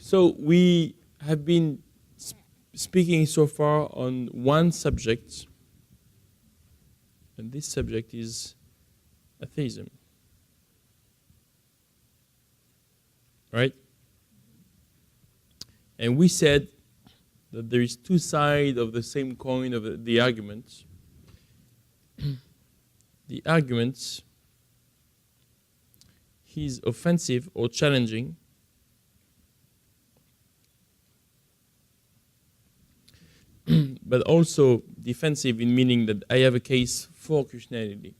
So we have been speaking so far on one subject, and this subject is atheism. Right? And we said that there is two sides of the same coin of the argument. The argument is offensive or challenging, but also defensive in meaning that I have a case for Christianity.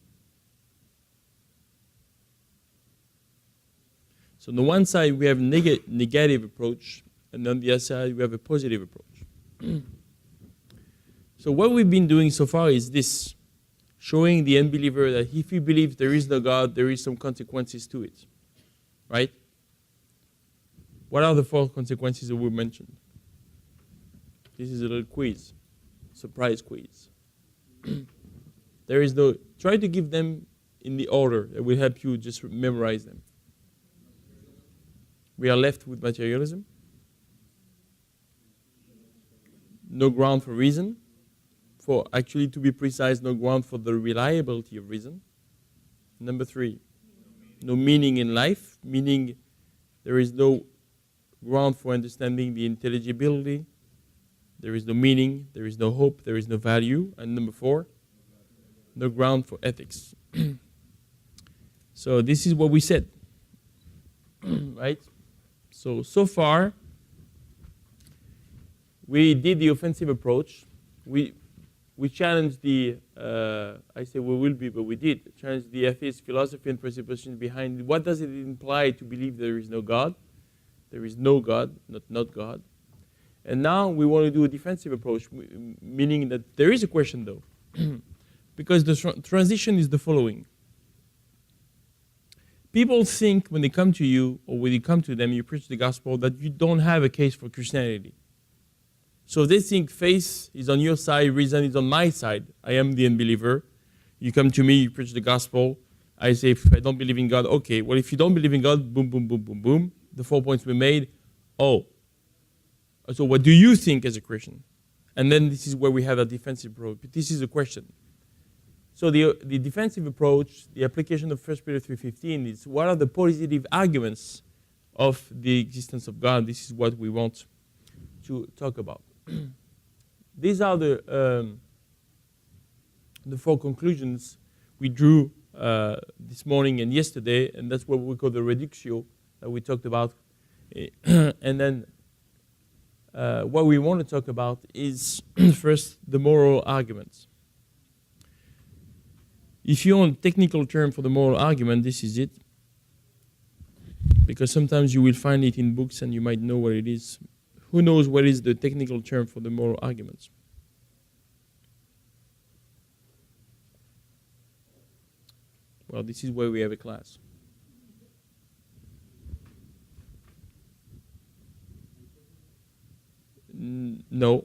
So on the one side we have negative approach, and on the other side we have a positive approach. So what we've been doing so far is this, showing the unbeliever that if he believes there is no God, there is some consequences to it. Right? What are the 4 consequences that we mentioned? This is a little quiz, surprise quiz. There is no, try to give them in the order that will help you just memorize them. We are left with materialism. No ground for reason. For actually, to be precise, no ground for the reliability of reason. Number 3, no meaning in life, meaning there is no ground for understanding the intelligibility. There is no meaning, there is no hope, there is no value. And number 4, no ground for ethics. So this is what we said. Right? So far, we did the offensive approach. We challenged the, I say we will be, but we did, challenge the atheist philosophy and presupposition behind what does it imply to believe there is no God. There is no God, not God. And now we want to do a defensive approach, meaning that there is a question though. Because the transition is the following. People think when they come to you, or when you come to them, you preach the gospel, that you don't have a case for Christianity. So they think faith is on your side, reason is on my side. I am the unbeliever. You come to me, you preach the gospel. I say, if I don't believe in God, okay. Well, if you don't believe in God, boom, boom, boom, boom, boom. The 4 points we made. Oh. So what do you think as a Christian? And then this is where we have a defensive approach. But this is a question. So the defensive approach, the application of 1 Peter 3:15 is what are the positive arguments of the existence of God? This is what we want to talk about. These are the 4 conclusions we drew this morning and yesterday, and that's what we call the reductio that we talked about. And then what we want to talk about is first the moral arguments. If you want a technical term for the moral argument, this is it. Because sometimes you will find it in books and you might know what it is. Who knows what is the technical term for the moral arguments? Well, this is where we have a class. No.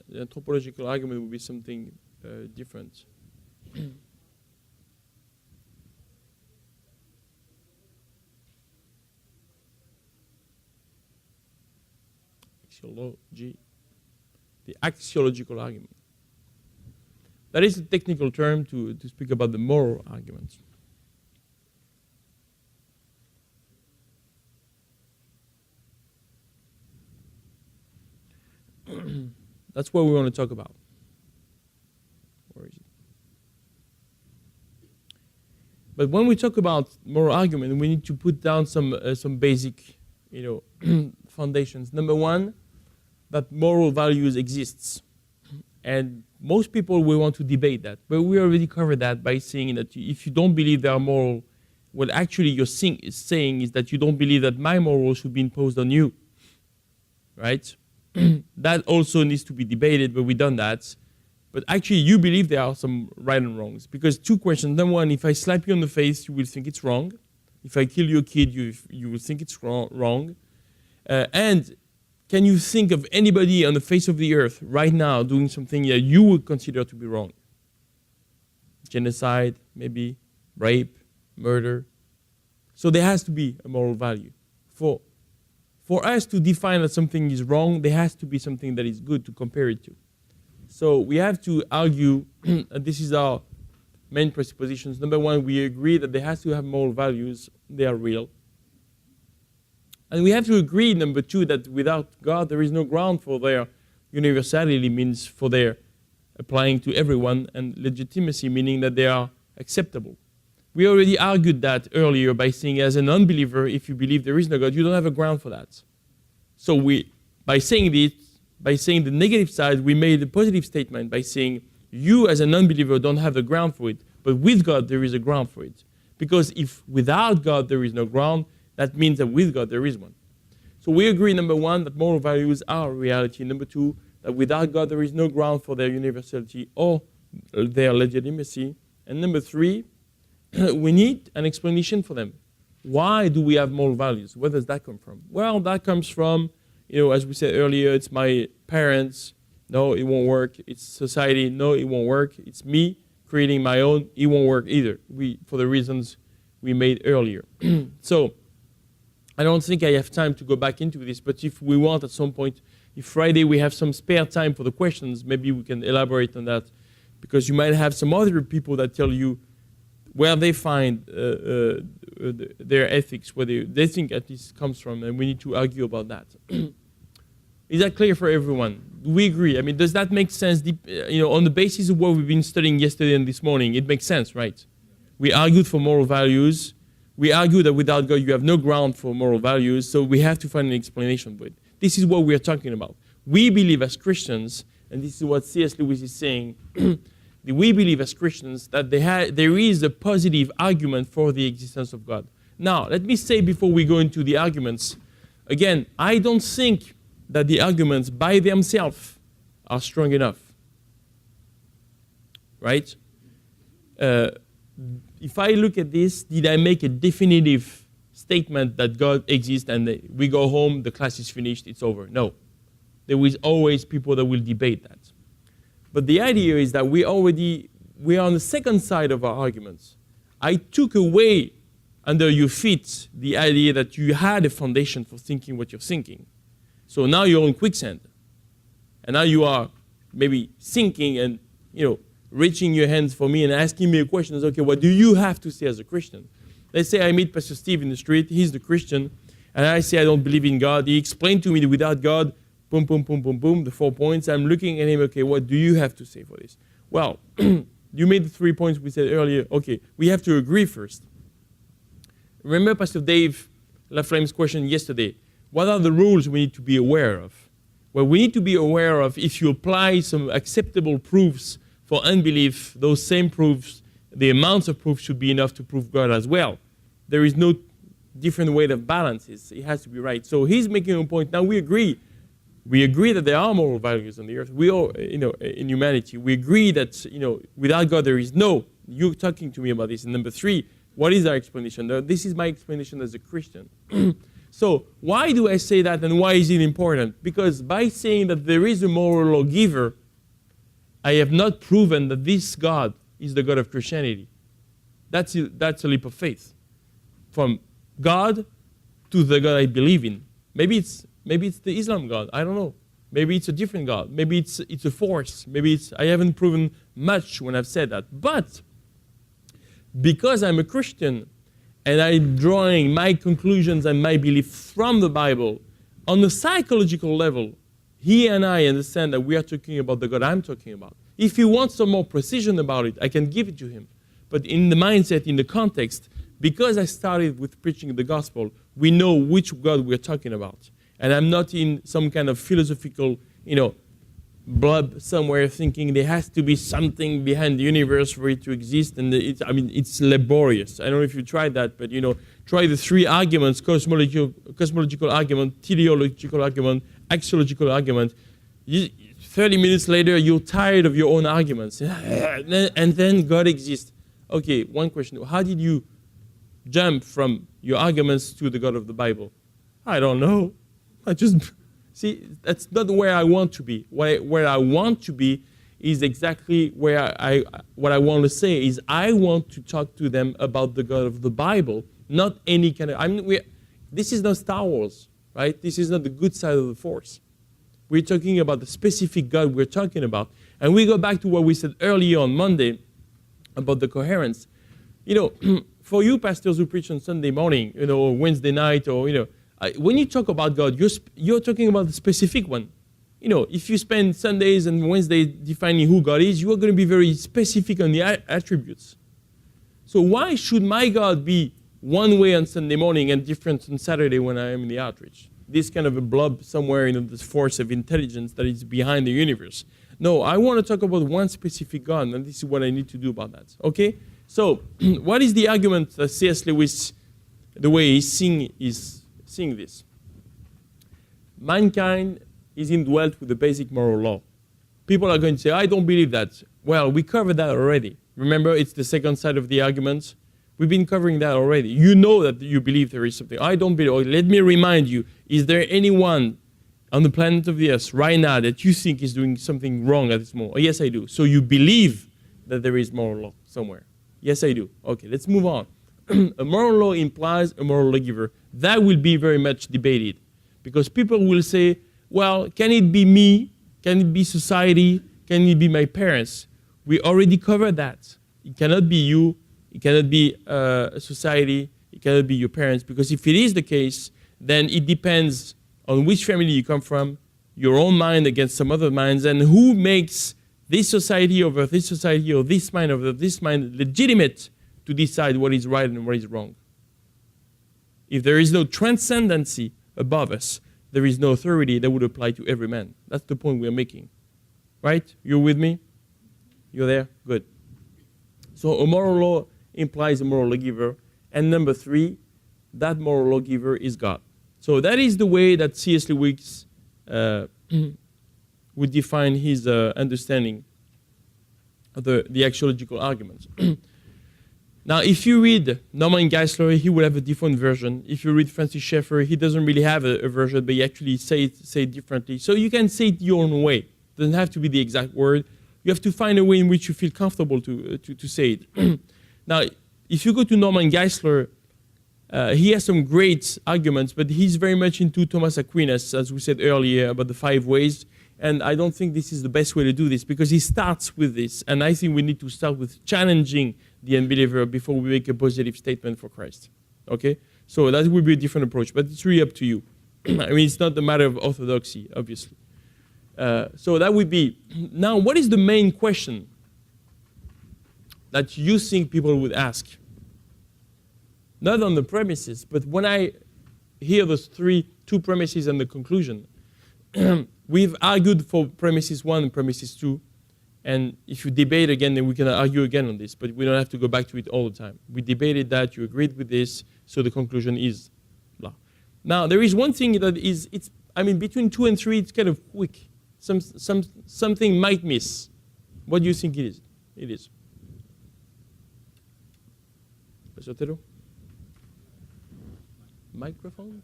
The anthropological argument would be something different. The axiological argument. That is a technical term to speak about the moral arguments. That's what we want to talk about. Where is it? But when we talk about moral argument, we need to put down some basic, foundations. Number 1, that moral values exists. And most people will want to debate that. But we already covered that by saying that if you don't believe they are moral, what actually you're saying is that you don't believe that my morals should be imposed on you. Right? That also needs to be debated, but we've done that. But actually you believe there are some right and wrongs. Because 2 questions. Number 1, if I slap you on the face, you will think it's wrong. If I kill your kid, you will think it's wrong. And can you think of anybody on the face of the earth right now doing something that you would consider to be wrong? Genocide, maybe, rape, murder. So there has to be a moral value for for us to define that something is wrong, there has to be something that is good to compare it to. So we have to argue, and this is our main presuppositions. Number one, we agree that there has to have moral values. They are real. And we have to agree, number two, that without God, there is no ground for their universality, means for their applying to everyone, and legitimacy, meaning that they are acceptable. We already argued that earlier by saying, as an unbeliever, if you believe there is no God, you don't have a ground for that. So by saying this, by saying the negative side, we made a positive statement by saying, you as an unbeliever don't have the ground for it, but with God there is a ground for it. Because if without God there is no ground, that means that with God there is one. So we agree, number one, that moral values are a reality. Number two, that without God there is no ground for their universality or their legitimacy. And number three, we need an explanation for them. Why do we have moral values? Where does that come from? Well, that comes from, as we said earlier, it's my parents. No, it won't work. It's society. No, it won't work. It's me creating my own. It won't work either. For the reasons we made earlier. So I don't think I have time to go back into this, but if we want at some point, if Friday we have some spare time for the questions, maybe we can elaborate on that, because you might have some other people that tell you where they find their ethics, where they think at least comes from, and we need to argue about that. Is that clear for everyone? Do we agree? I mean, does that make sense? On the basis of what we've been studying yesterday and this morning, it makes sense, right? We argued for moral values. We argue that without God, you have no ground for moral values, so we have to find an explanation for it. This is what we are talking about. We believe as Christians, and this is what C.S. Lewis is saying, we believe as Christians that there is a positive argument for the existence of God. Now, let me say before we go into the arguments, again, I don't think that the arguments by themselves are strong enough. Right? If I look at this, did I make a definitive statement that God exists and we go home, the class is finished, it's over? No. There is always people that will debate that. But the idea is that we are on the second side of our arguments. I took away under your feet the idea that you had a foundation for thinking what you're thinking. So now you're on quicksand. And now you are maybe sinking and, reaching your hands for me and asking me a question. Okay, what do you have to say as a Christian? Let's say I meet Pastor Steve in the street. He's the Christian. And I say I don't believe in God. He explained to me that without God, boom, boom, boom, boom, boom, the 4 points. I'm looking at him, okay, what do you have to say for this? Well, you made the 3 points we said earlier. Okay, we have to agree first. Remember Pastor Dave Laflamme's question yesterday. What are the rules we need to be aware of? Well, we need to be aware of, if you apply some acceptable proofs for unbelief, those same proofs, the amounts of proof should be enough to prove God as well. There is no different way of balances. It has to be right. So he's making a point. Now we agree. We agree that there are moral values on the earth. We all, in humanity, we agree that, without God there is no. You're talking to me about this. And number three, what is our explanation? Now, this is my explanation as a Christian. So why do I say that and why is it important? Because by saying that there is a moral lawgiver, I have not proven that this God is the God of Christianity. That's a leap of faith. From God to the God I believe in. Maybe it's the Islam God. I don't know. Maybe it's a different God. Maybe it's a force. I haven't proven much when I've said that. But because I'm a Christian and I'm drawing my conclusions and my belief from the Bible, on a psychological level, he and I understand that we are talking about the God I'm talking about. If he wants some more precision about it, I can give it to him. But in the mindset, in the context, because I started with preaching the gospel, we know which God we're talking about. And I'm not in some kind of philosophical, blub somewhere thinking there has to be something behind the universe for it to exist. And it's laborious. I don't know if you tried that, but, try the 3 arguments, cosmological argument, teleological argument, axiological argument. 30 minutes later, you're tired of your own arguments. And then God exists. Okay, one question. How did you jump from your arguments to the God of the Bible? I don't know. See, that's not where I want to be. Where I want to be is exactly what I want to say is I want to talk to them about the God of the Bible, not any kind of, this is not Star Wars. right? This is not the good side of the force. We're talking about the specific God we're talking about. And we go back to what we said earlier on Monday about the coherence. You know, for you pastors who preach on Sunday morning, you know, or Wednesday night, or, you know, when you talk about God, you're talking about the specific one. You know, if you spend Sundays and Wednesdays defining who God is, you are going to be very specific on the attributes. So why should my God be one way on Sunday morning and different on Saturday when I am in the outreach? This kind of a blob somewhere in this force of intelligence that is behind the universe. No, I want to talk about one specific God, and this is what I need to do about that. Okay? So, what is the argument that C.S. Lewis, the way he's seeing this? Mankind is indwelt with the basic moral law. People are going to say, I don't believe that. Well, we covered that already. Remember, it's the second side of the argument. We've been covering that already. You know that you believe there is something. I don't believe. Or let me remind you, is there anyone on the planet of the Earth right now that you think is doing something wrong at this moment? Oh, yes, I do. So you believe that there is moral law somewhere. Yes, I do. Okay, let's move on. A moral law implies a moral lawgiver. That will be very much debated. Because people will say, well, can it be me? Can it be society? Can it be my parents? We already covered that. It cannot be you. It cannot be a society. It cannot be your parents. Because if it is the case, then it depends on which family you come from, your own mind against some other minds, and who makes this society over this society or this mind over this mind legitimate to decide what is right and what is wrong. If there is no transcendency above us, there is no authority that would apply to every man. That's the point we're making. Right? You're with me? You're there? Good. So a moral law implies a moral lawgiver. And number 3, that moral lawgiver is God. So that is the way that C.S. Lewis would define his understanding of the axiological arguments. Now, if you read Norman Geisler, he will have a different version. If you read Francis Schaeffer, he doesn't really have a version, but he actually say it differently. So you can say it your own way. It doesn't have to be the exact word. You have to find a way in which you feel comfortable to say it. Now, if you go to Norman Geisler, he has some great arguments, but he's very much into Thomas Aquinas, as we said earlier, about the 5 ways. And I don't think this is the best way to do this, because he starts with this. And I think we need to start with challenging the unbeliever before we make a positive statement for Christ. Okay? So that would be a different approach, but it's really up to you. I mean, it's not a matter of orthodoxy, obviously. So that would be, now what is the main question that you think people would ask? Not on the premises, but when I hear those 2 premises and the conclusion, we've argued for premises 1 and premises 2, and if you debate again, then we can argue again on this, but we don't have to go back to it all the time. We debated that, you agreed with this, so the conclusion is blah. Now, there is one thing that is, between 2 and 3, it's kind of quick. Something might miss. What do you think it is? It is. Sotero? Microphone?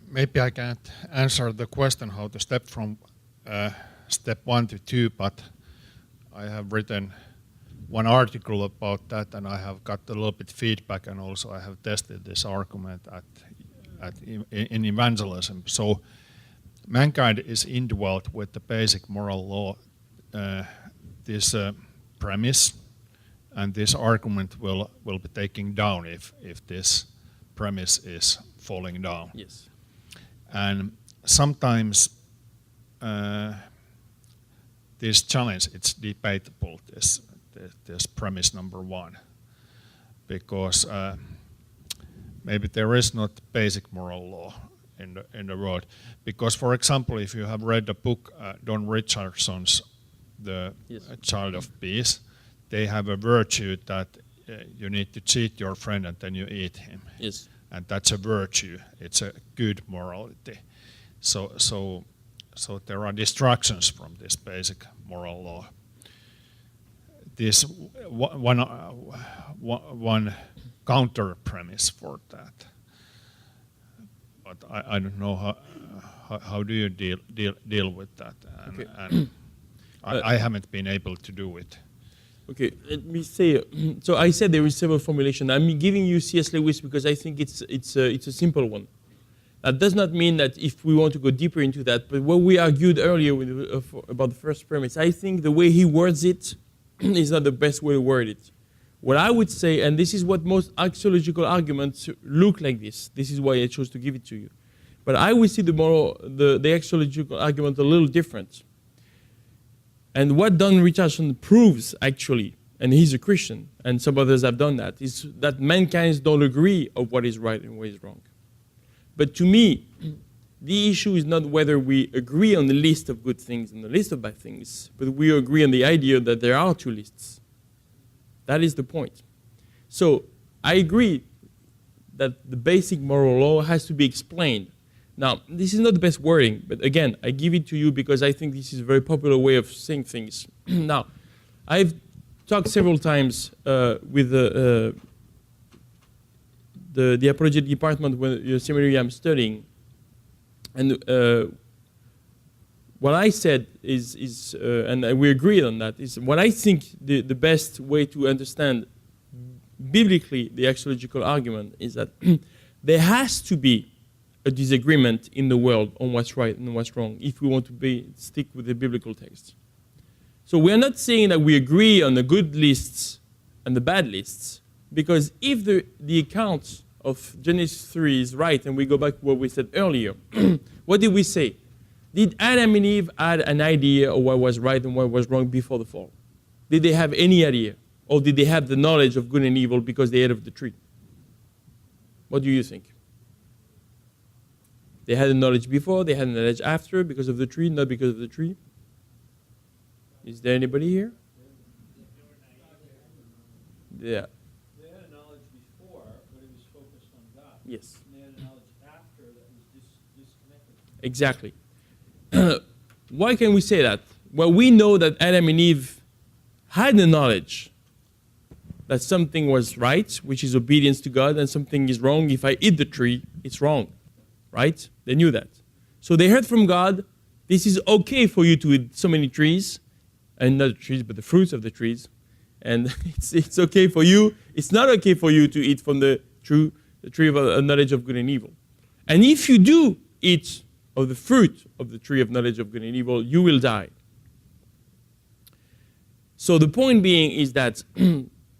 Maybe I can't answer the question how to step from step 1 to 2, but I have written one article about that, and I have got a little bit feedback, and also I have tested this argument in evangelism. So mankind is indwelt with the basic moral law, this premise, and this argument will be taken down if this premise is falling down. Yes. And sometimes this challenge, it's debatable, this premise number 1, because maybe there is not basic moral law in the world. Because, for example, if you have read the book Don Richardson's The Child of Peace, they have a virtue that you need to cheat your friend and then you eat him. Yes. And that's a virtue. It's a good morality. So there are distractions from this basic moral law. This one counter premise for that. But I don't know how do you deal with that. And I haven't been able to do it. Okay, let me say. So I said there is several formulations. I'm giving you C.S. Lewis because I think it's a simple one. That does not mean that if we want to go deeper into that, but what we argued earlier about the first premise, I think the way he words it is not the best way to word it. What I would say, and this is what most axiological arguments look like this is why I chose to give it to you. But I would see the axiological argument a little different. And what Don Richardson proves, actually, and he's a Christian, and some others have done that, is that mankind don't agree of what is right and what is wrong. But to me, the issue is not whether we agree on the list of good things and the list of bad things, but we agree on the idea that there are two lists. That is the point. So I agree that the basic moral law has to be explained. Now, this is not the best wording, but again, I give it to you because I think this is a very popular way of saying things. Now, I've talked several times with the apologetic department when the seminary I'm studying, and what I said is and we agreed on that, is what I think the best way to understand biblically the axiological argument is that there has to be a disagreement in the world on what's right and what's wrong if we want to stick with the biblical text. So we are not saying that we agree on the good lists and the bad lists, because if the account of Genesis 3 is right, and we go back to what we said earlier, what did we say? Did Adam and Eve have an idea of what was right and what was wrong before the fall? Did they have any idea? Or did they have the knowledge of good and evil because they ate of the tree? What do you think? They had the knowledge before, they had the knowledge after, because of the tree, not because of the tree. Is there anybody here? Yeah. They had a knowledge before, but it was focused on God. Yes. And they had a knowledge after that was disconnected. Exactly. Why can we say that? Well, we know that Adam and Eve had the knowledge that something was right, which is obedience to God, and something is wrong. If I eat the tree, it's wrong. Right? They knew that. So they heard from God, this is okay for you to eat so many trees, and not the trees, but the fruits of the trees. And it's okay for you. It's not okay for you to eat from the tree of knowledge of good and evil. And if you do eat of the fruit of the tree of knowledge of good and evil, you will die. So the point being is that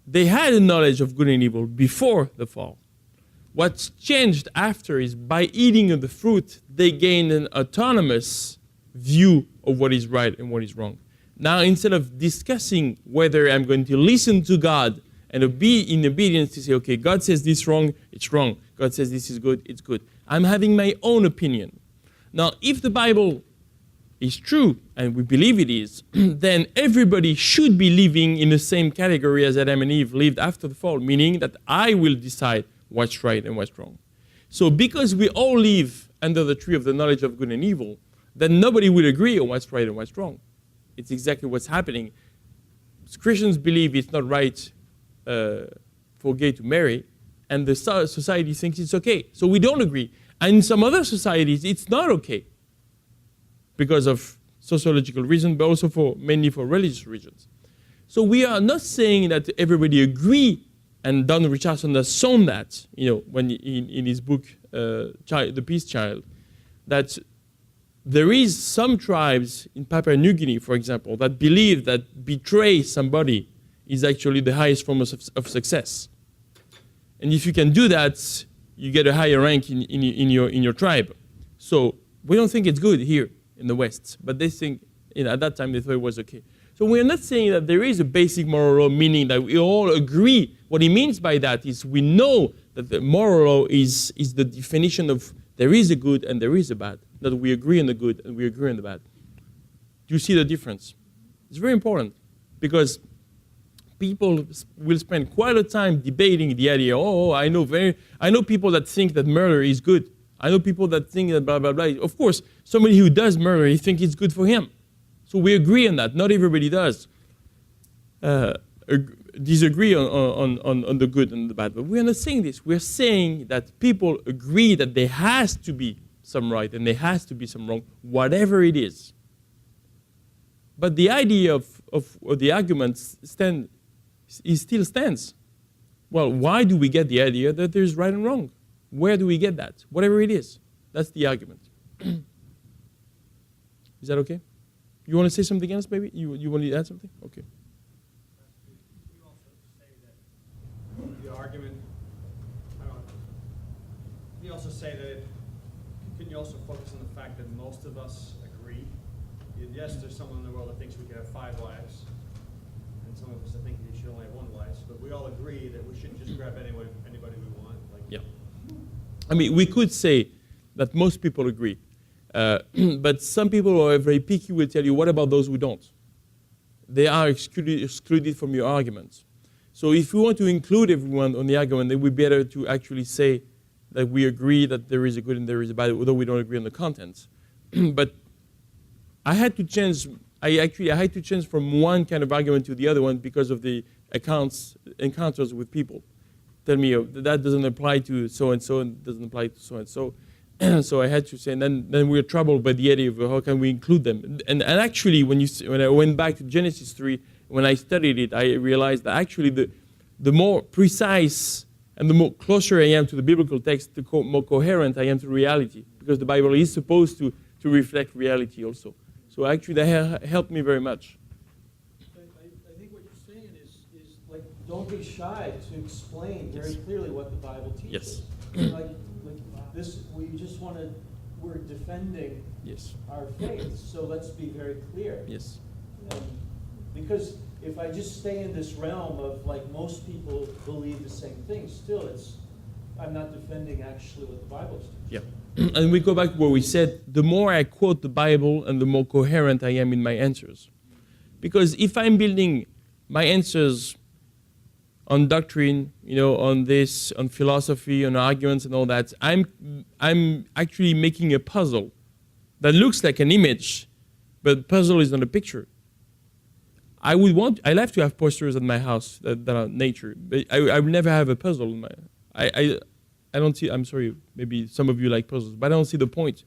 they had a knowledge of good and evil before the fall. What's changed after is by eating of the fruit, they gained an autonomous view of what is right and what is wrong. Now, instead of discussing whether I'm going to listen to God and be in obedience to say, okay, God says this wrong, it's wrong. God says this is good, it's good. I'm having my own opinion. Now, if the Bible is true, and we believe it is, then everybody should be living in the same category as Adam and Eve lived after the fall, meaning that I will decide what's right and what's wrong. So because we all live under the tree of the knowledge of good and evil, then nobody will agree on what's right and what's wrong. It's exactly what's happening. Christians believe it's not right for gay to marry, and the society thinks it's okay. So we don't agree. And in some other societies, it's not okay because of sociological reasons, but also mainly for religious reasons. So we are not saying that everybody agree, and Don Richardson has shown that, when in his book, The Peace Child, that there is some tribes in Papua New Guinea, for example, that believe that betray somebody is actually the highest form of success. And if you can do that, you get a higher rank in your tribe. So we don't think it's good here in the West, but they think, at that time they thought it was okay. So we're not saying that there is a basic moral law, meaning that we all agree. What he means by that is we know that the moral law is the definition of there is a good and there is a bad, that we agree on the good and we agree on the bad. Do you see the difference? It's very important because people will spend quite a time debating the idea, I know people that think that murder is good. I know people that think that blah, blah, blah. Of course, somebody who does murder, he thinks it's good for him. So we agree on that. Not everybody does disagree on the good and the bad. But we're not saying this. We're saying that people agree that there has to be some right and there has to be some wrong, whatever it is. But the idea of the argument still stands. Well, why do we get the idea that there's right and wrong? Where do we get that? Whatever it is, that's the argument. Is that okay? You want to say something else, maybe? You want to add something? Okay. Can you also say that the argument, I don't know, can you also say that, can you also focus on the fact that most of us agree? Yes, there's someone in the world that thinks we could have 5 wives, and some of us that think we should only have 1 wife, but we all agree that we shouldn't just grab anybody we want. Like, Yeah. I mean, we could say that most people agree. But some people who are very picky will tell you, what about those who don't? They are excluded from your arguments. So if we want to include everyone on the argument, then we'd better to actually say that we agree that there is a good and there is a bad, although we don't agree on the contents. But I had to change from one kind of argument to the other one because of the encounters with people. Tell me, that doesn't apply to so-and-so and doesn't apply to so-and-so. So I had to say, and then we were troubled by the idea of how can we include them. And actually, when I went back to Genesis 3, when I studied it, I realized that actually the more precise and the more closer I am to the biblical text, the more coherent I am to reality, because the Bible is supposed to reflect reality also. So actually, that helped me very much. I think what you're saying is like, don't be shy to explain very clearly what the Bible teaches. Yes. Like this, we're defending our faith, so let's be very clear. Yes. Because if I just stay in this realm of like most people believe the same thing, still I'm not defending actually what the Bible teaches. Yeah. And we go back to what we said, the more I quote the Bible and the more coherent I am in my answers. Because if I'm building my answers on doctrine, on this, on philosophy, on arguments and all that, I'm actually making a puzzle that looks like an image, but puzzle is not a picture. I like to have posters at my house that are nature, but I would never have a puzzle in my. I don't see. I'm sorry. Maybe some of you like puzzles, but I don't see the point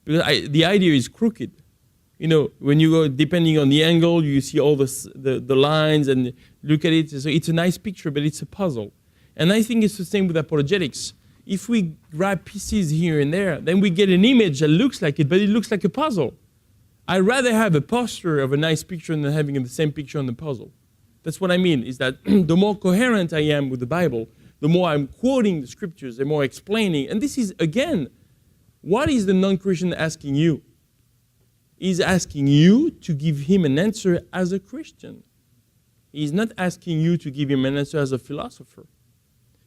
because the idea is crooked. When you go, depending on the angle, you see all the lines and look at it. So it's a nice picture, but it's a puzzle. And I think it's the same with apologetics. If we grab pieces here and there, then we get an image that looks like it, but it looks like a puzzle. I'd rather have a poster of a nice picture than having the same picture on the puzzle. That's what I mean, is that the more coherent I am with the Bible, the more I'm quoting the scriptures, the more explaining. And this is, again, what is the non-Christian asking you? He's asking you to give him an answer as a Christian. He's not asking you to give him an answer as a philosopher.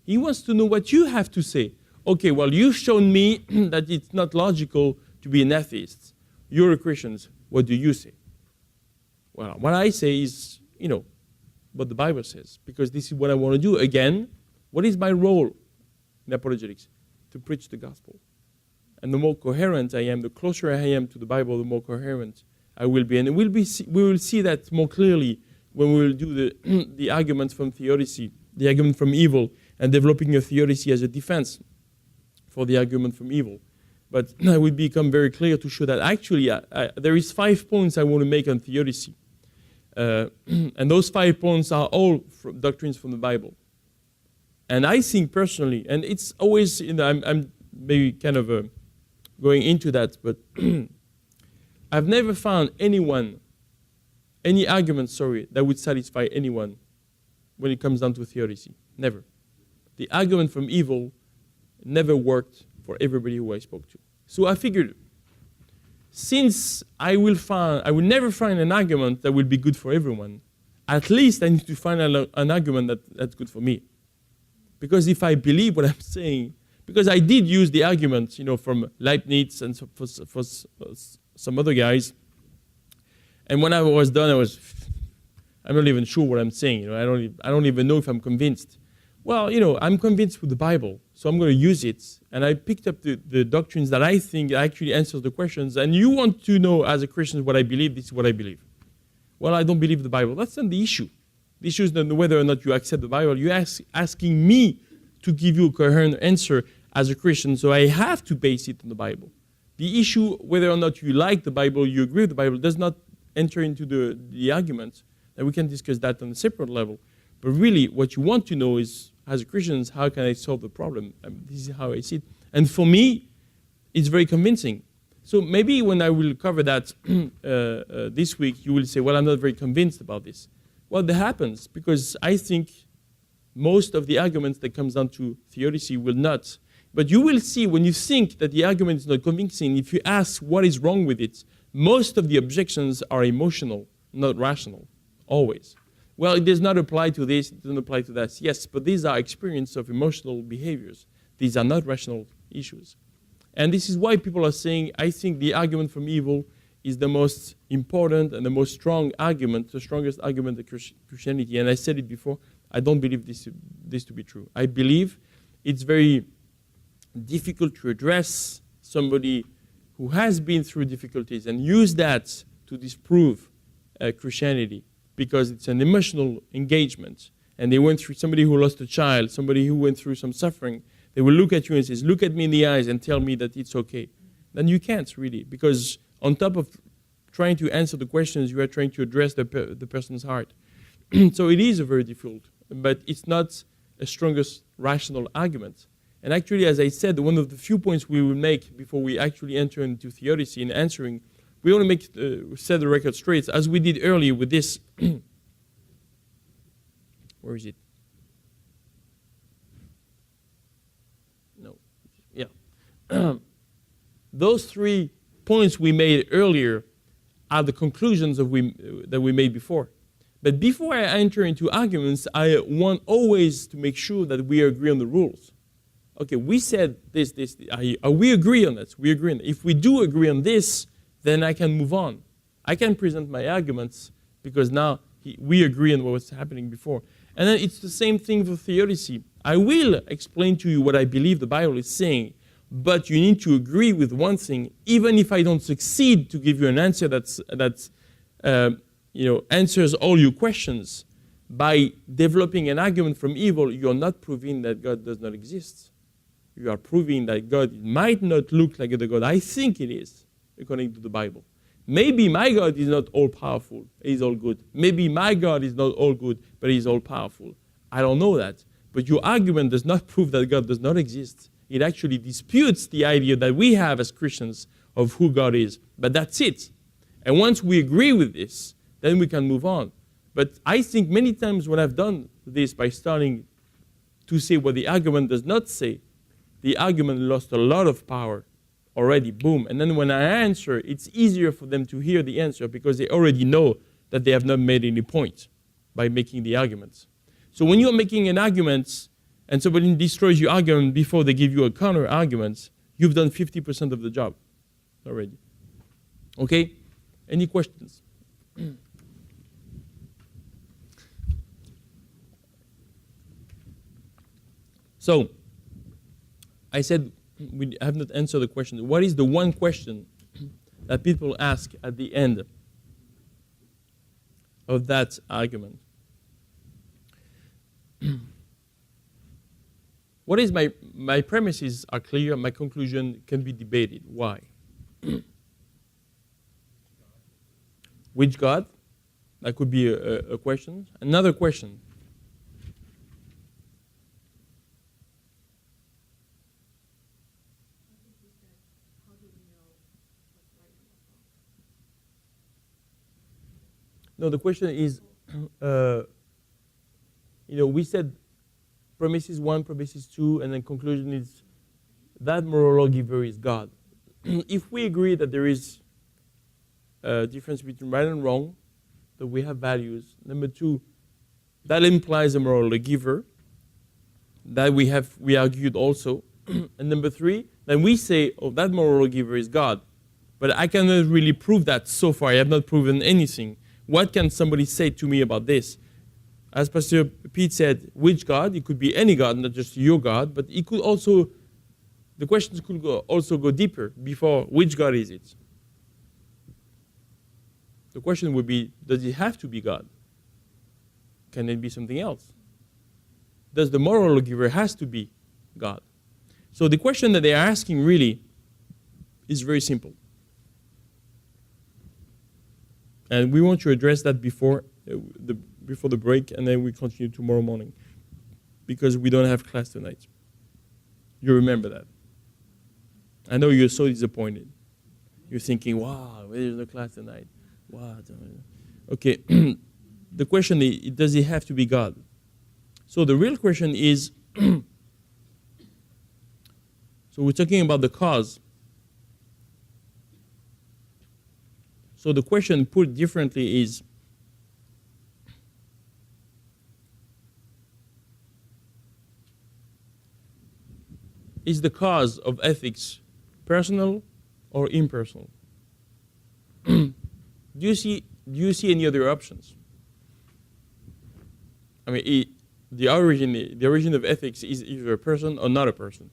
He wants to know what you have to say. Okay, well, you've shown me that it's not logical to be an atheist. You're a Christian. What do you say? Well, what I say is, what the Bible says, because this is what I want to do. Again, what is my role in apologetics? To preach the gospel. And the more coherent I am, the closer I am to the Bible, the more coherent I will be. And we will see that more clearly when we will do the arguments from theodicy, the argument from evil, and developing a theodicy as a defense for the argument from evil. But it will become very clear to show that actually there is 5 points I want to make on theodicy. And those 5 points are all doctrines from the Bible. And I think personally, and it's always, I'm maybe kind of going into that, but I've never found any argument, that would satisfy anyone when it comes down to theodicy. Never. The argument from evil never worked for everybody who I spoke to. So I figured, since I will never find an argument that will be good for everyone, at least I need to find an argument that's good for me. Because if I believe what I'm saying, because I did use the argument, from Leibniz and for some other guys, and when I was done, I'm not even sure what I'm saying. I don't even know if I'm convinced. Well, I'm convinced with the Bible, so I'm going to use it. And I picked up the doctrines that I think actually answers the questions. And you want to know, as a Christian, what I believe. This is what I believe. Well, I don't believe the Bible. That's not the issue. The issue is not whether or not you accept the Bible. You're asking me to give you a coherent answer as a Christian, so I have to base it on the Bible. The issue, whether or not you like the Bible, you agree with the Bible, does not enter into the argument, then we can discuss that on a separate level. But really, what you want to know is, as a Christian, how can I solve the problem? This is how I see it. And for me, it's very convincing. So maybe when I will cover that this week, you will say, well, I'm not very convinced about this. Well, that happens because I think most of the arguments that comes down to theodicy will not. But you will see when you think that the argument is not convincing, if you ask what is wrong with it, most of the objections are emotional, not rational, always. Well, it does not apply to this, it doesn't apply to that. Yes, but these are experience of emotional behaviors. These are not rational issues. And this is why people are saying, I think the argument from evil is the most important and the most strong argument, the strongest argument of Christianity. And I said it before, I don't believe this to be true. I believe it's very difficult to address somebody who has been through difficulties and use that to disprove Christianity because it's an emotional engagement. And they went through somebody who lost a child, somebody who went through some suffering. They will look at you and say, look at me in the eyes and tell me that it's okay. Then you can't really, because on top of trying to answer the questions, you are trying to address the person's heart. So it is a very difficult, but it's not a strongest rational argument. And actually, as I said, one of the few points we will make before we actually enter into theodicy and answering, we want to make set the record straight, as we did earlier with this. Where is it? No. Yeah. Those 3 points we made earlier are the conclusions that we made before. But before I enter into arguments, I want always to make sure that we agree on the rules. Okay, we said this. We agree on that. We agree on that. If we do agree on this, then I can move on. I can present my arguments because now we agree on what was happening before. And then it's the same thing for theodicy. I will explain to you what I believe the Bible is saying, but you need to agree with one thing, even if I don't succeed to give you an answer that answers all your questions. By developing an argument from evil, you're not proving that God does not exist. You are proving that God might not look like the God I think it is, according to the Bible. Maybe my God is not all-powerful, he's all good. Maybe my God is not all good, but he's all-powerful. I don't know that. But your argument does not prove that God does not exist. It actually disputes the idea that we have as Christians of who God is. But that's it. And once we agree with this, then we can move on. But I think many times when I've done this by starting to say what the argument does not say, the argument lost a lot of power already, boom. And then when I answer, it's easier for them to hear the answer because they already know that they have not made any point by making the arguments. So when you're making an argument and somebody destroys your argument before they give you a counter argument, you've done 50% of the job already. Okay? Any questions? So, I said we have not answered the question. What is the one question that people ask at the end of that argument? What is my premises are clear, my conclusion can be debated. Why? Which God? That could be a question. Another question. No, the question is, we said premises 1, premises 2, and then conclusion is that moral lawgiver is God. If we agree that there is a difference between right and wrong, that we have values. Number 2, that implies a moral lawgiver. That we argued also. And number 3, then we say, oh, that moral lawgiver is God. But I cannot really prove that so far. I have not proven anything. What can somebody say to me about this? As Pastor Pete said, which God? It could be any God, not just your God, but it could also, the questions could also go deeper before which God is it? The question would be, does it have to be God? Can it be something else? Does the moral lawgiver has to be God? So the question that they are asking really is very simple. And we want to address that before the break, and then we continue tomorrow morning, because we don't have class tonight. You remember that. I know you're so disappointed. You're thinking, wow, there's no class tonight. Wow. Okay, the question is, does it have to be God? So the real question is, so we're talking about the cause. So the question put differently is the cause of ethics personal or impersonal? Do you see any other options? I mean, the origin of ethics is either a person or not a person.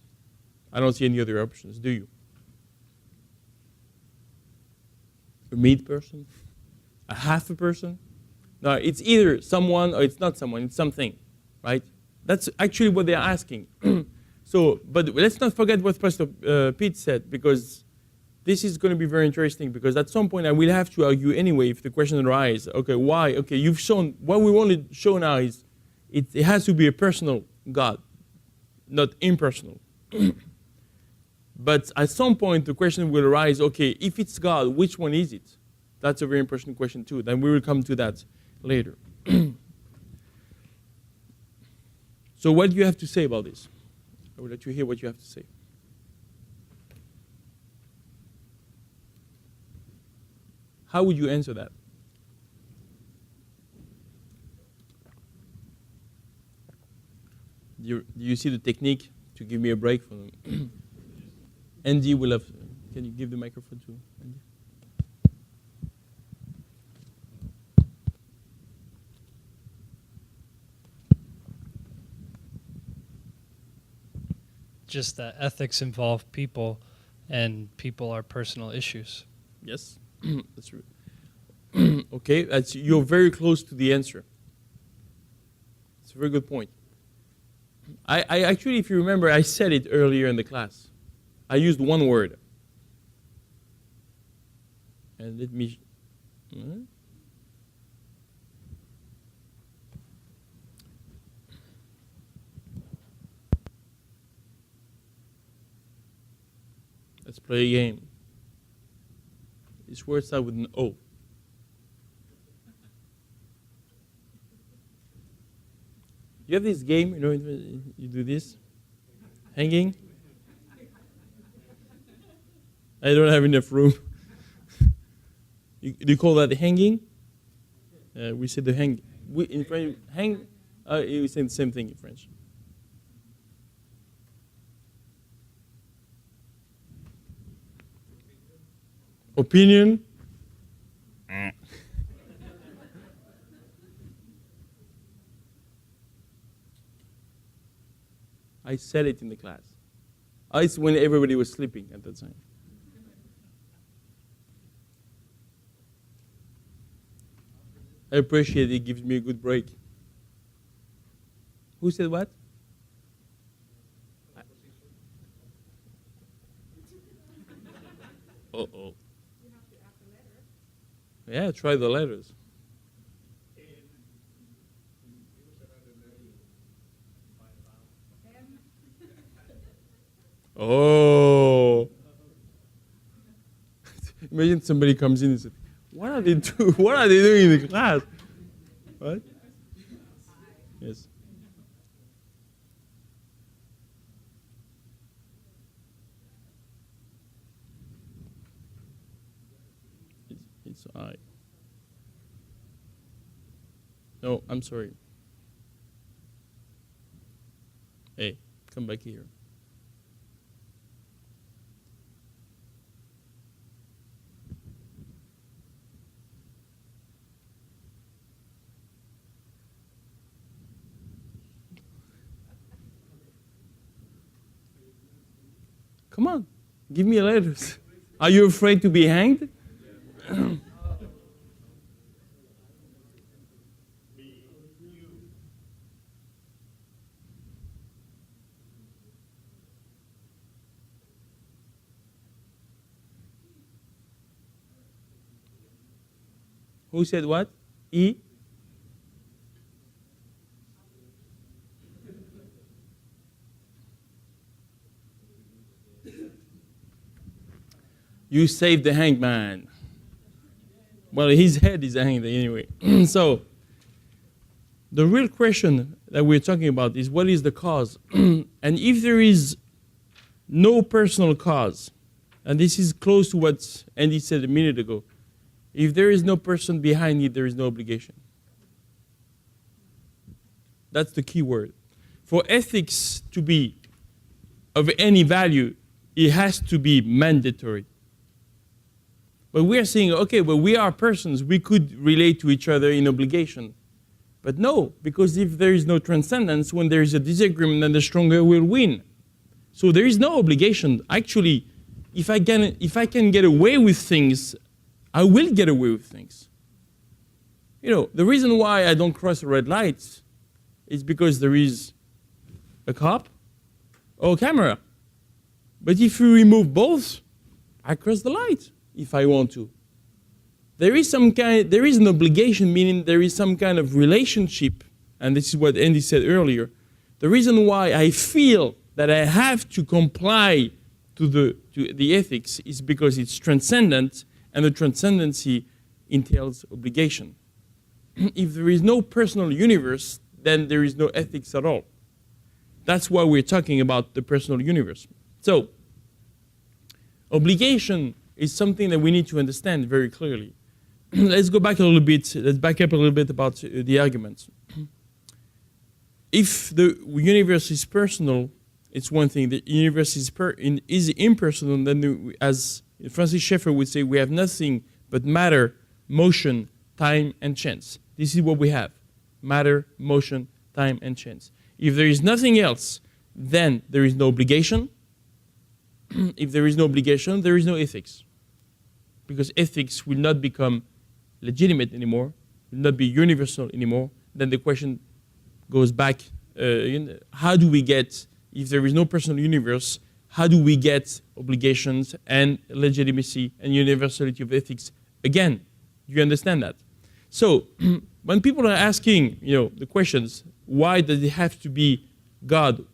I don't see any other options, do you? A mid person? A half a person? No, it's either someone or it's not someone, it's something, right? That's actually what they're asking. So, but let's not forget what Pastor Pete said, because this is going to be very interesting, because at some point I will have to argue anyway if the question arises. Okay, why? Okay, you've shown, what we want to show now is it has to be a personal God, not impersonal. But at some point the question will arise, okay, if it's God, which one is it? That's a very important question too. Then we will come to that later. So what do you have to say about this? I will let you hear what you have to say. How would you answer that? Do you see the technique to give me a break from them? Andy will have. Can you give the microphone to Andy? Just that ethics involve people, and people are personal issues. Yes, that's true. Okay, you're very close to the answer. It's a very good point. I actually, if you remember, I said it earlier in the class. I used one word. And let me... Let's play a game. This word starts with an O. You have this game, you know, you do this. Hanging. I don't have enough room. Do you call that hanging? We say the hang. In French, hang. We say the same thing in French. Opinion. I said it in the class. It's when everybody was sleeping at that time. I appreciate it gives me a good break. Who said what? Uh-oh. Yeah, try the letters. Oh. Imagine somebody comes in and says, what are they doing? What are they doing in the class? What? Yes. It's I. No, I'm sorry. Hey, come back here. Come on, give me letters. Are you afraid to be hanged? Who said what? E? You saved the hangman. Well, his head is hanged anyway. So, the real question that we're talking about is what is the cause? And if there is no personal cause, and this is close to what Andy said a minute ago, if there is no person behind it, there is no obligation. That's the key word. For ethics to be of any value, it has to be mandatory. But we are saying, okay, well, we are persons. We could relate to each other in obligation. But no, because if there is no transcendence, when there is a disagreement, then the stronger will win. So there is no obligation. Actually, if I can get away with things, I will get away with things. You know, the reason why I don't cross a red light is because there is a cop or a camera. But if you remove both, I cross the light if I want to. There is an obligation, meaning there is some kind of relationship, and this is what Andy said earlier. The reason why I feel that I have to comply to the ethics is because it's transcendent, and the transcendency entails obligation. If there is no personal universe, then there is no ethics at all. That's why we're talking about the personal universe. So, obligation is something that we need to understand very clearly. Let's go back a little bit. Let's back up a little bit about the arguments. If the universe is personal, it's one thing. The universe is impersonal, then as Francis Schaeffer would say, we have nothing but matter, motion, time, and chance. This is what we have. Matter, motion, time, and chance. If there is nothing else, then there is no obligation. If there is no obligation, there is no ethics. Because ethics will not become legitimate anymore, will not be universal anymore. Then the question goes back, how do we get, if there is no personal universe, how do we get obligations and legitimacy and universality of ethics again? Do you understand that? So, when people are asking, the questions, why does it have to be God?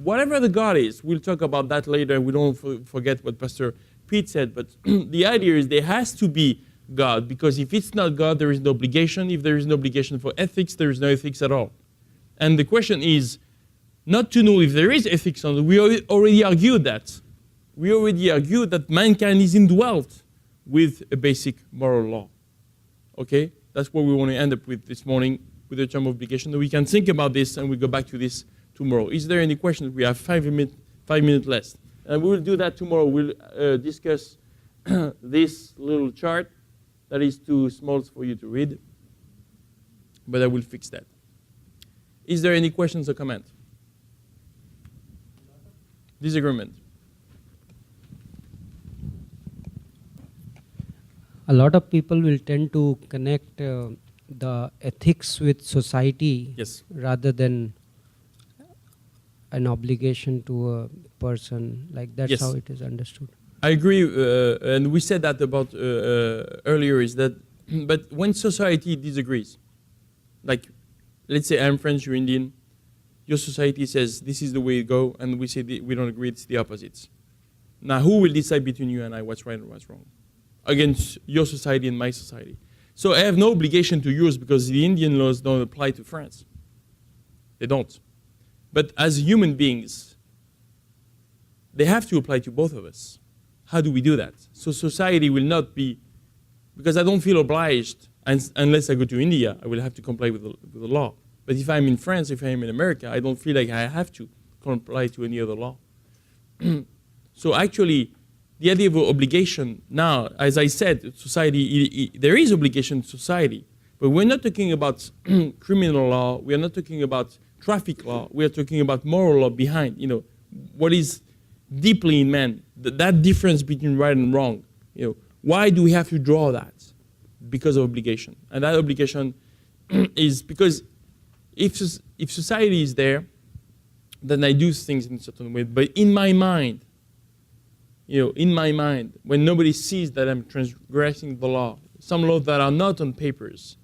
Whatever the God is, we'll talk about that later. We don't forget what Pastor Pete said, but the idea is there has to be God, because if it's not God, there is no obligation. If there is no obligation for ethics, there is no ethics at all. And the question is not to know if there is ethics on it. We already argued that. We already argued that mankind is indwelt with a basic moral law. Okay? That's what we want to end up with this morning with the term obligation. We can think about this and we'll go back to this tomorrow. Is there any questions? We have 5 minutes left. And we will do that tomorrow. We'll discuss this little chart that is too small for you to read. But I will fix that. Is there any questions or comments? Disagreement? A lot of people will tend to connect the ethics with society, Yes. rather than an obligation to a person. Like that's Yes. how it is understood. I agree, and we said that about earlier, is that, but when society disagrees, like, let's say I'm French, you're Indian, your society says this is the way it go, and we say we don't agree, it's the opposites. Now, who will decide between you and I what's right and what's wrong? Against your society and my society. So I have no obligation to yours because the Indian laws don't apply to France. They don't. But as human beings, they have to apply to both of us. How do we do that? So society will not be, because I don't feel obliged, unless I go to India, I will have to comply with the law. But if I'm in France, if I'm in America, I don't feel like I have to comply to any other law. So actually, the idea of obligation, now, as I said, society, there is obligation to society, but we're not talking about criminal law, we are not talking about traffic law, we are talking about moral law behind, what is deeply in man, that difference between right and wrong. Why do we have to draw that? Because of obligation. And that obligation is because if society is there, then I do things in a certain way. But in my mind, when nobody sees that I'm transgressing the law, some laws that are not on papers.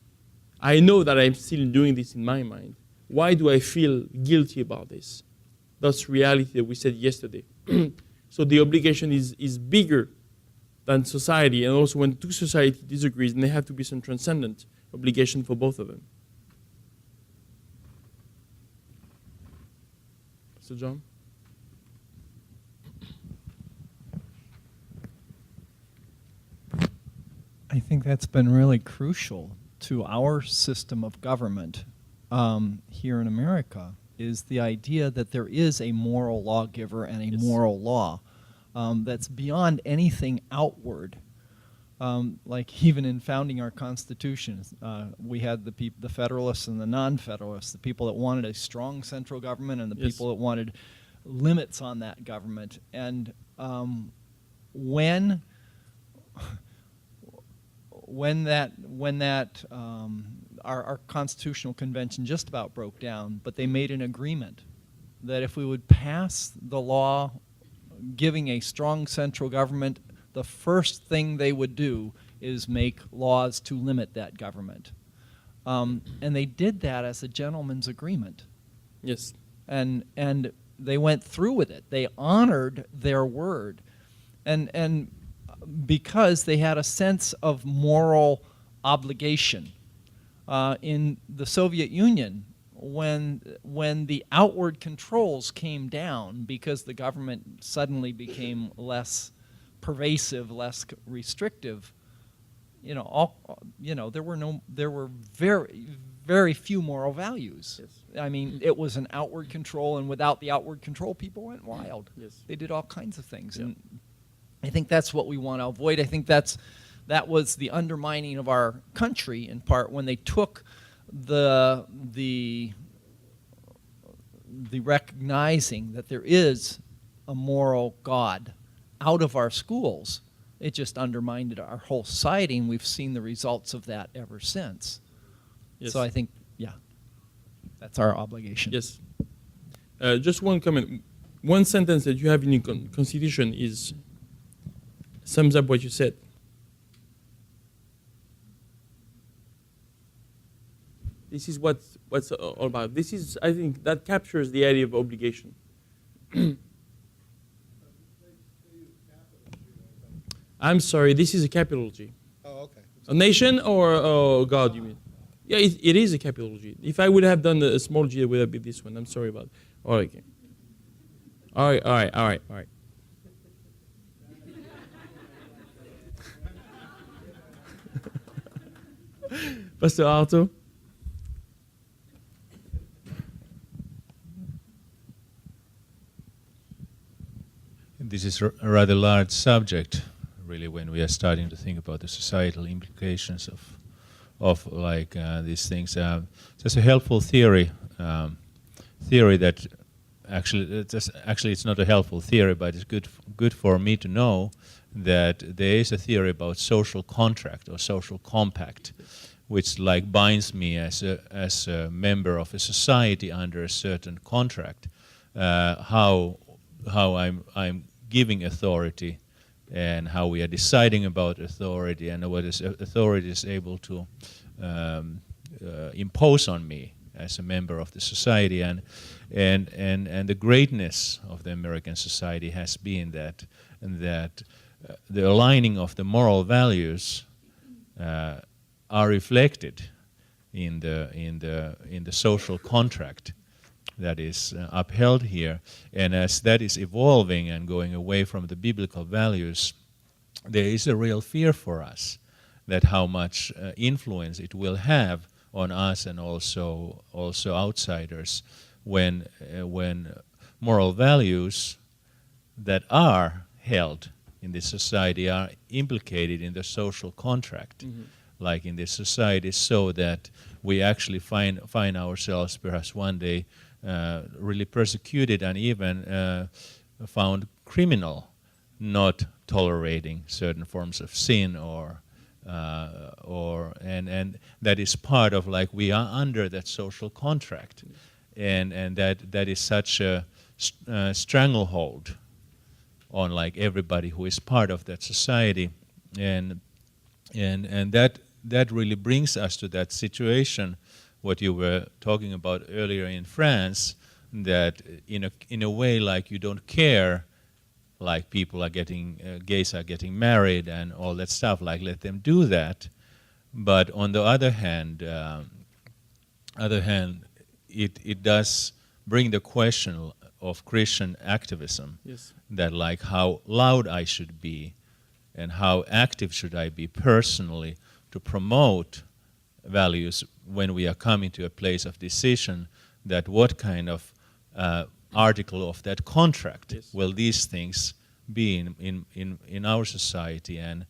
I know that I'm still doing this in my mind. Why do I feel guilty about this? That's reality that we said yesterday. So the obligation is bigger than society, and also when two societies disagree, then there have to be some transcendent obligation for both of them. Mr. John? I think that's been really crucial to our system of government here in America, is the idea that there is a moral lawgiver and a Yes. moral law that's beyond anything outward. Like even in founding our Constitution, we had the Federalists and the Non-Federalists, the people that wanted a strong central government and the Yes. people that wanted limits on that government. And when our constitutional convention just about broke down, but they made an agreement that if we would pass the law giving a strong central government, the first thing they would do is make laws to limit that government. And they did that as a gentleman's agreement. Yes. And they went through with it. They honored their word. And because they had a sense of moral obligation. In the Soviet Union, when the outward controls came down because the government suddenly became less pervasive, less restrictive, there were very few moral values. Yes. I mean, it was an outward control, and without the outward control, people went wild. Yes. They did all kinds of things, Yeah. and I think that's what we want to avoid. I think that was the undermining of our country in part when they took the recognizing that there is a moral God out of our schools. It just undermined our whole society, and we've seen the results of that ever since. Yes. So I think, that's our obligation. Yes. Just one comment. One sentence that you have in your Constitution sums up what you said. This is what's all about. This is, I think, that captures the idea of obligation. I'm sorry, this is a capital G. Oh, okay. A nation or God, you mean? Yeah, it is a capital G. If I would have done a small G, it would have been this one. I'm sorry about it. All right, okay. All right. Pastor Arto? This is a rather large subject, really, when we are starting to think about the societal implications of these things. There's a helpful theory that actually it's not a helpful theory, but it's good for me to know that there is a theory about social contract or social compact, which binds me as a member of a society under a certain contract. How I'm giving authority, and how we are deciding about authority, and what authority is able to impose on me as a member of the society, and the greatness of the American society has been that the aligning of the moral values are reflected in the social contract that is upheld here. And as that is evolving and going away from the biblical values, there is a real fear for us that how much influence it will have on us and also outsiders when moral values that are held in this society are implicated in the social contract, like in this society, so that we actually find ourselves perhaps one day really persecuted and even found criminal, not tolerating certain forms of sin and that is part of we are under that social contract, and that is such a stranglehold on everybody who is part of that society, and And that really brings us to that situation, what you were talking about earlier in France, that in a way, like, you don't care, like, people are getting, gays are getting married and all that stuff, like, let them do that. But on the other hand, it does bring the question of Christian activism, Yes. that, like, how loud I should be and how active should I be personally to promote values when we are coming to a place of decision, that what kind of article of that contract Yes. will these things be in our society, and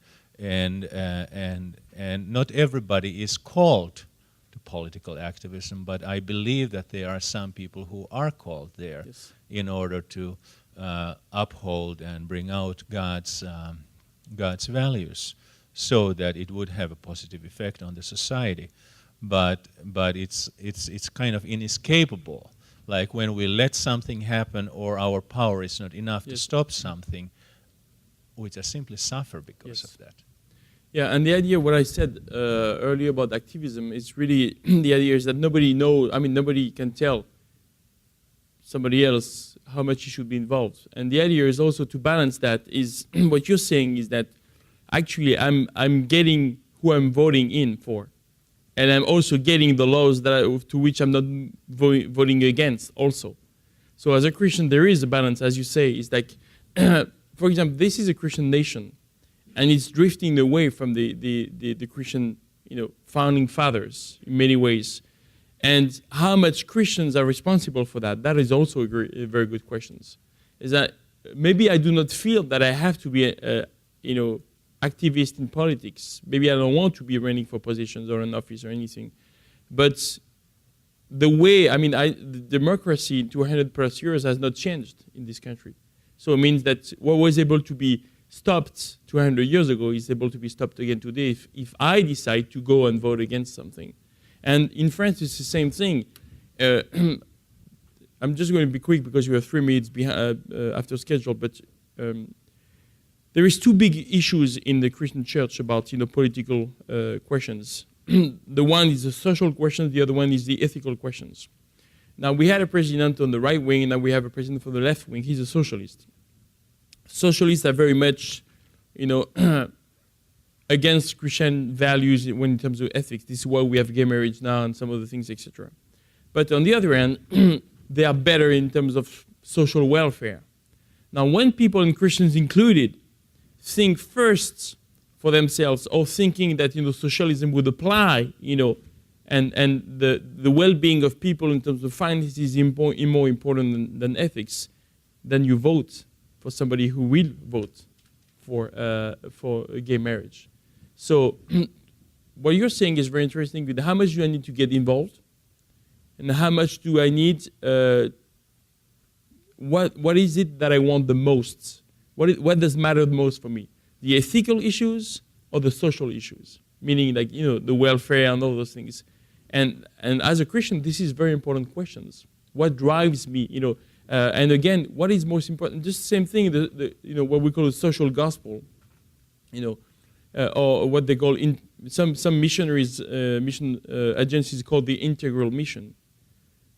not everybody is called to political activism, but I believe that there are some people who are called there Yes. in order to uphold and bring out God's values, so that it would have a positive effect on the society. But it's kind of inescapable. Like, when we let something happen or our power is not enough to Yes. stop something, we just simply suffer because Yes. of that. Yeah, and the idea, what I said earlier about activism, is really the idea is that nobody knows, nobody can tell somebody else how much you should be involved. And the idea is also to balance that, is what you're saying is that actually I'm getting who I'm voting in for. And I'm also getting the laws to which I'm not voting against also. So as a Christian, there is a balance, as you say. It's like, for example, this is a Christian nation, and it's drifting away from the Christian, founding fathers in many ways. And how much Christians are responsible for that? That is also a very good question. Is that maybe I do not feel that I have to be activist in politics. Maybe I don't want to be running for positions or an office or anything. But the way, the democracy in 200 plus years has not changed in this country. So it means that what was able to be stopped 200 years ago is able to be stopped again today if I decide to go and vote against something. And in France, it's the same thing. I'm just going to be quick because we have 3 minutes after schedule, but there is 2 big issues in the Christian church about political questions. The one is the social questions, the other one is the ethical questions. Now, we had a president on the right wing, and now we have a president for the left wing. He's a socialist. Socialists are very much, against Christian values when in terms of ethics. This is why we have gay marriage now and some other things, etc. But on the other hand, they are better in terms of social welfare. Now, when people, and Christians included, think first for themselves, or thinking that socialism would apply, and the well-being of people in terms of finances is more important than ethics, then you vote for somebody who will vote for gay marriage. So what you're saying is very interesting. With how much do I need to get involved, and how much do I need? What is it that I want the most? What does matter the most for me? The ethical issues or the social issues? Meaning, like, the welfare and all those things. And as a Christian, this is very important questions. What drives me? And again, what is most important? Just the same thing. What we call the social gospel. Or what they call some missionaries, mission agencies call the integral mission,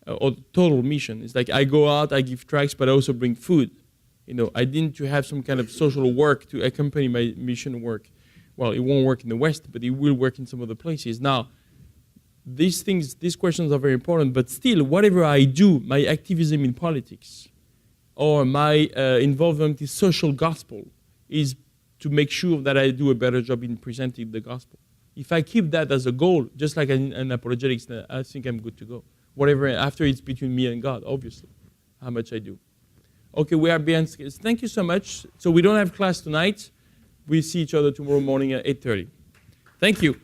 or total mission. It's like I go out, I give tracts, but I also bring food. I need to have some kind of social work to accompany my mission work. Well, it won't work in the West, but it will work in some other places. Now, these questions are very important, but still, whatever I do, my activism in politics or my involvement in social gospel is to make sure that I do a better job in presenting the gospel. If I keep that as a goal, just like in apologetics, I think I'm good to go. Whatever, after it's between me and God, obviously, how much I do. Okay, we are beyond scale. Thank you so much. So we don't have class tonight. We see each other tomorrow morning at 8:30. Thank you.